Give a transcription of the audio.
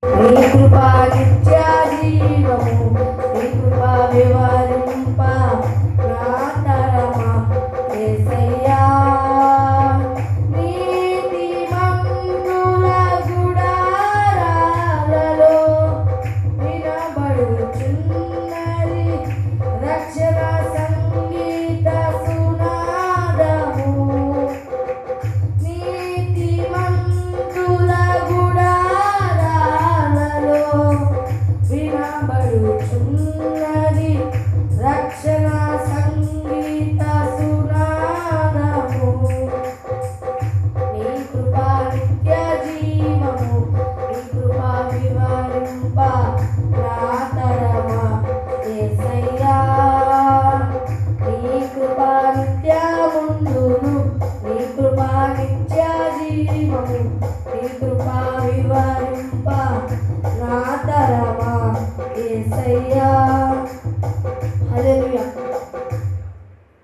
నీ కృపా నిత్య జీవము, నీ కృపా వివరింప నా తరమా యేసయ్యా. నీతిమంతుల గుడారాలలో వినబడుచున్నది రక్షణ సంగీత సునాదము. నీతిమంతుల గుడారాలలో వినబడుచున్నది రక్షణ సంగీత సునాదము. నీ కృపా నిత్య జీవము, నీ కృపా వివరింప నా తరమా యేసయ్యా. నీ కృపా నిత్యముందును, నీ కృపా నిత్య జీవము, నీ కృపా వివరింప నా తరమా యేసయ్యా. హల్లెలూయా.